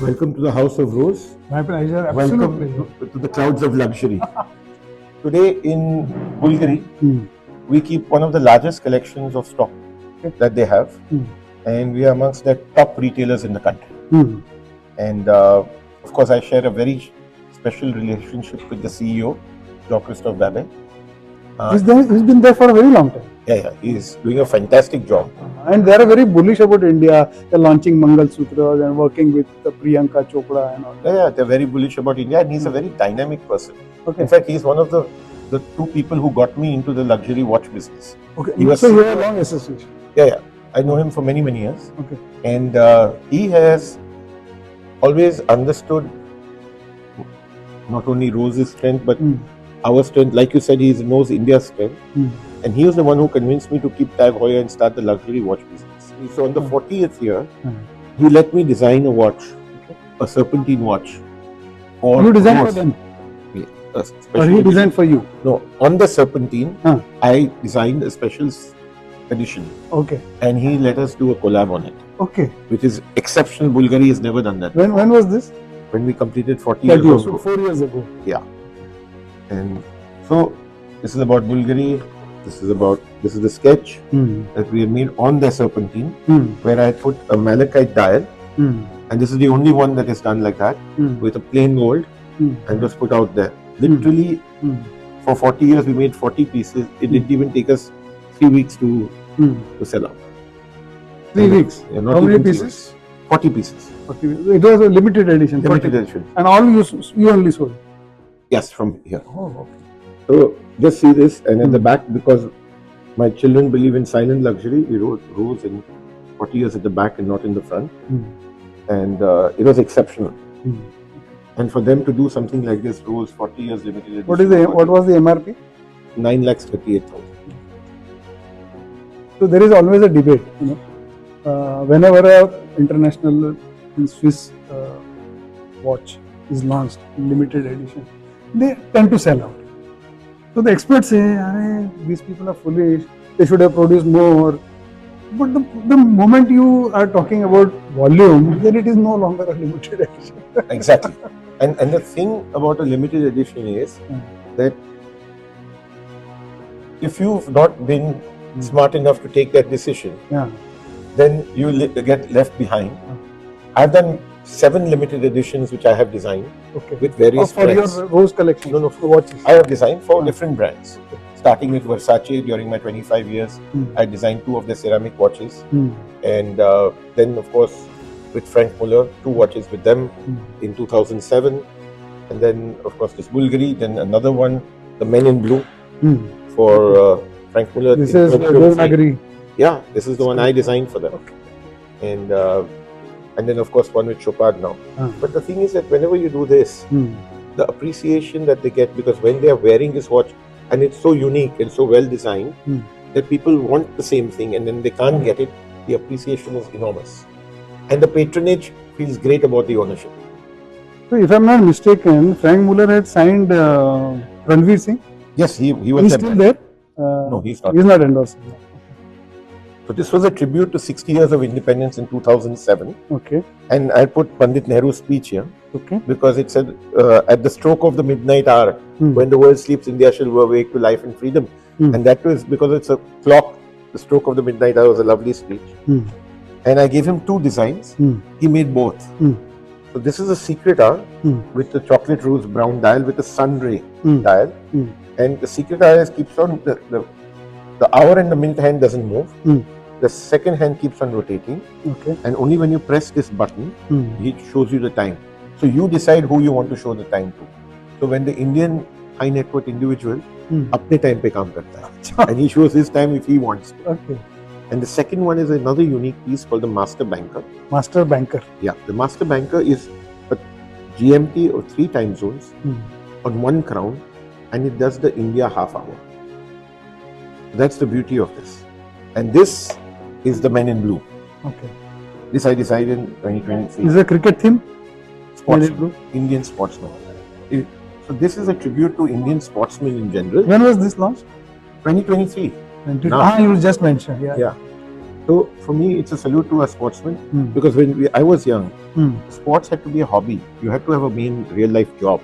Welcome to the House of Rose. My pleasure. Absolutely. Welcome to the clouds of luxury. Today in Bvlgari, we keep one of the largest collections of stock that they have, and we are amongst the top retailers in the country. And of course, I share a very special relationship with the CEO, Jean-Christophe Babin. He's been there for a very long time. Yeah, he's doing a fantastic job. And they are very bullish about India. They're launching Mangal Sutras and working with Priyanka Chopra and all. Yeah, they're very bullish about India, and he's a very dynamic person. Okay. In fact, he's one of the two people who got me into the luxury watch business. Okay. So you have a long association. Yeah. I know him for many years. Okay. And he has always understood not only Rose's strength, but our strength. Like you said, he knows India's strength. And he was the one who convinced me to keep Tag Heuer and start the luxury watch business. So on the 40th year, he let me design a watch, a serpentine watch. You designed for them? Or he designed for you? No, on the serpentine, I designed a special edition. Okay. And he let us do a collab on it. Okay. Which is exceptional. Bvlgari has never done that. When was this? When we completed 40 years ago. So 4 years ago. Yeah. And so this is about Bvlgari. This is the sketch that we had made on the serpentine, where I had put a malachite dial, and this is the only one that is done like that, with a plain gold, and was put out there. Literally, for 40 years we made 40 pieces. It didn't even take us 3 weeks to sell out. 3 weeks? Yeah, not how many pieces? 40 pieces. 40 pieces. It was a limited edition. Limited edition. And all you only sold? Yes, from here. Oh, okay. So just see this, and at the back, because my children believe in silent luxury, we wrote Rose in 40 years at the back and not in the front. And it was exceptional. And for them to do something like this, Rose 40 years limited edition. What was the MRP? 9,38,000. So there is always a debate, whenever a international Swiss watch is launched in limited edition, they tend to sell out. So the experts say, these people are foolish, they should have produced more. But the moment you are talking about volume, then it is no longer a limited edition. Exactly. And the thing about a limited edition is that if you've not been smart enough to take that decision, then you get left behind. I've done 7 limited editions which I have designed with various brands. For your Rose collection? No, for watches. I have designed for different brands. Starting with Versace during my 25 years, I designed 2 of their ceramic watches. And then, of course, with Frank Muller, 2 watches with them in 2007. And then, of course, this Bvlgari, then another one, the Men in Blue for Frank Muller. This is Bvlgari. Yeah, this is the one I designed for them. And then, of course, one with Chopard now. But the thing is that whenever you do this, the appreciation that they get, because when they are wearing this watch, and it's so unique and so well designed, that people want the same thing, and then they can't get it, the appreciation is enormous. And the patronage feels great about the ownership. So if I'm not mistaken, Frank Muller had signed Ranveer Singh? Yes, he was. He's still there? No, he's not. He's not endorsing. So this was a tribute to 60 years of independence in 2007. Okay. And I put Pandit Nehru's speech here. Okay. Because it said, at the stroke of the midnight hour, when the world sleeps, India shall awake to life and freedom. And that was because it's a clock. The stroke of the midnight hour was a lovely speech. And I gave him 2 designs. He made both. So this is a secret hour with the chocolate rose brown dial with a sun ray dial. And the secret hour keeps on, the hour and the minute hand doesn't move. The second hand keeps on rotating. Okay. And only when you press this button, it shows you the time. So you decide who you want to show the time to. So when the Indian high net worth individual, apne time pe kaam karta hai. And he shows his time if he wants to. Okay. And the second one is another unique piece called the Master Banker. Master Banker. Yeah. The Master Banker is a GMT or 3 time zones on 1 crown, and it does the India half hour. That's the beauty of this. And this is the Men in Blue. Okay. This I decided in 2023. Is it a cricket theme? Sportsman, Indian sportsman. So this is a tribute to Indian sportsmen in general. When was this launched? 2023. You just mentioned. Yeah. So for me, it's a salute to a sportsman because when I was young, sports had to be a hobby. You had to have a main real life job,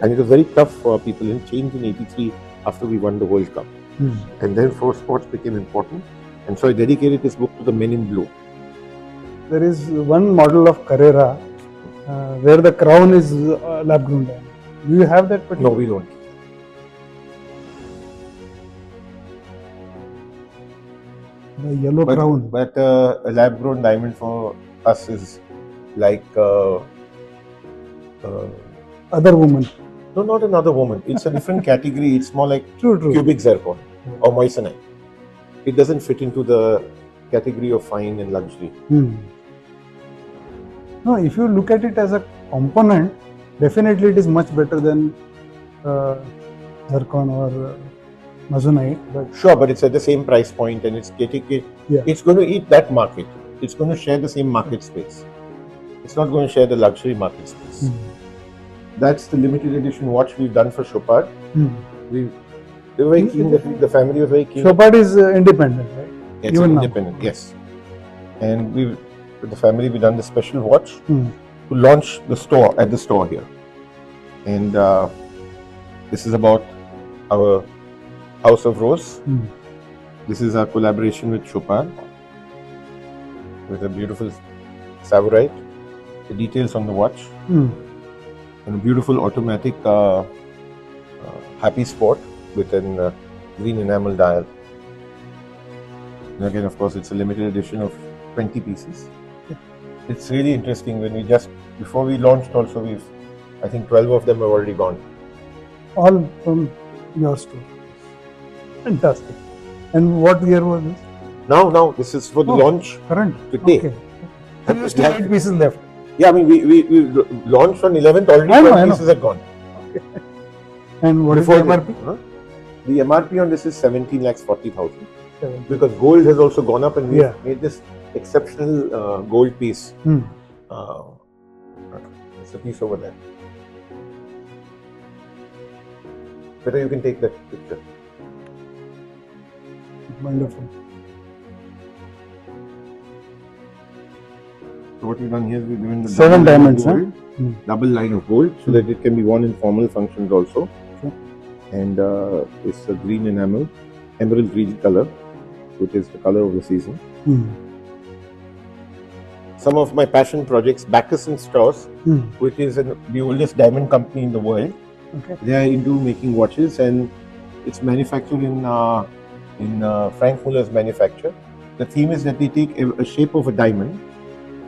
and it was very tough for people. And changed in '83 after we won the World Cup, and then sports became important. And so I dedicated this book to the men in blue. There is one model of Carrera where the crown is lab-grown diamond. Do you have that particular? No, we don't. The yellow crown. But a lab-grown diamond for us is like Other woman. no, not another woman. It's a different category. It's more like True. cubic zircon or moissanite. It doesn't fit into the category of fine and luxury. No, if you look at it as a component, definitely it is much better than zircon or moissanite. But Sure, but it's at the same price point, and it's going to eat that market. It's going to share the same market space. It's not going to share the luxury market space. That's the limited edition watch we've done for Chopard. They were very keen. The family was very keen. Chopard is independent, right? It's Even now. independent, yes. And with the family, we done the special watch to launch the store here. And this is about our House of Rose. This is our collaboration with Chopard with a beautiful savorite. The details on the watch and a beautiful automatic Happy Sport with a green enamel dial. And again, of course, it's a limited edition of 20 pieces. It's really interesting when before we launched also, I think 12 of them have already gone. All from your store. Fantastic. And what year was this? Now, this is for the launch Current. today. Okay. There are still 8 pieces left. Yeah, I mean, we launched on 11th, already 12 pieces are gone. Okay. And what Before is the MRP? The MRP on this is 17,40,000 because gold has also gone up, and we made this exceptional gold piece. It's a piece over there. Better you can take that picture. Wonderful. So what we've done here is we've given the 7 diamonds, double line of gold, so that it can be worn in formal functions also. And it's a green enamel, emerald green color, which is the color of the season. Some of my passion projects, Bacchus and Strauss, which is the oldest diamond company in the world. They are into making watches, and it's manufactured in Frank Muller's manufacture. The theme is that they take a shape of a diamond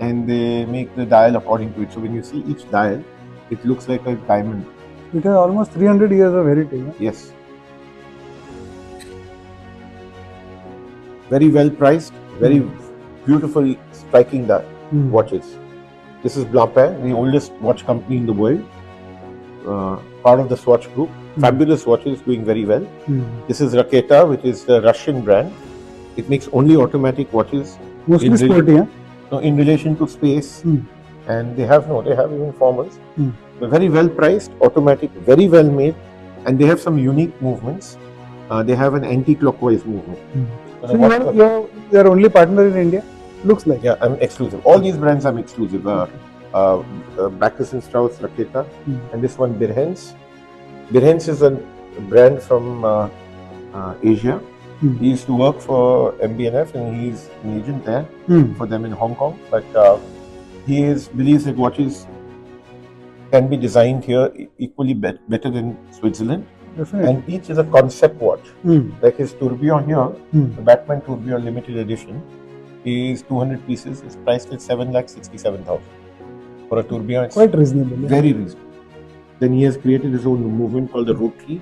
and they make the dial according to it. So when you see each dial, it looks like a diamond. It has almost 300 years of heritage. Huh? Yes. Very well priced, very beautiful, striking watches. This is Blancpain, the oldest watch company in the world, part of the Swatch group. Fabulous watches, doing very well. This is Raketa, which is the Russian brand. It makes only automatic watches. Mostly sporty, huh? In relation to space, and they have even formals. They're very well priced, automatic, very well made, and they have some unique movements. They have an anti-clockwise movement. So you're your only partner in India? Looks like. Yeah, I'm exclusive. All these brands I'm exclusive. Bacchus and Strauss, Raketa, and this one Birhens. Birhens is a brand from Asia. He used to work for MBNF, and he's an agent there for them in Hong Kong. But he believes that watches can be designed here equally better than Switzerland. Definitely. And each is a concept watch. Like his tourbillon here, the Batman tourbillon limited edition, is 200 pieces. It's priced at 7,67,000 for a tourbillon. It's quite reasonable. Very reasonable. Then he has created his own movement called the Rotary,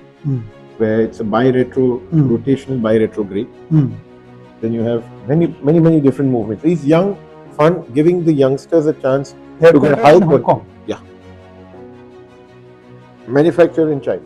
where it's a rotational bi-retrograde. Then you have many different movements. He's young, fun, giving the youngsters a chance to get high quality. Yeah. Manufactured in China.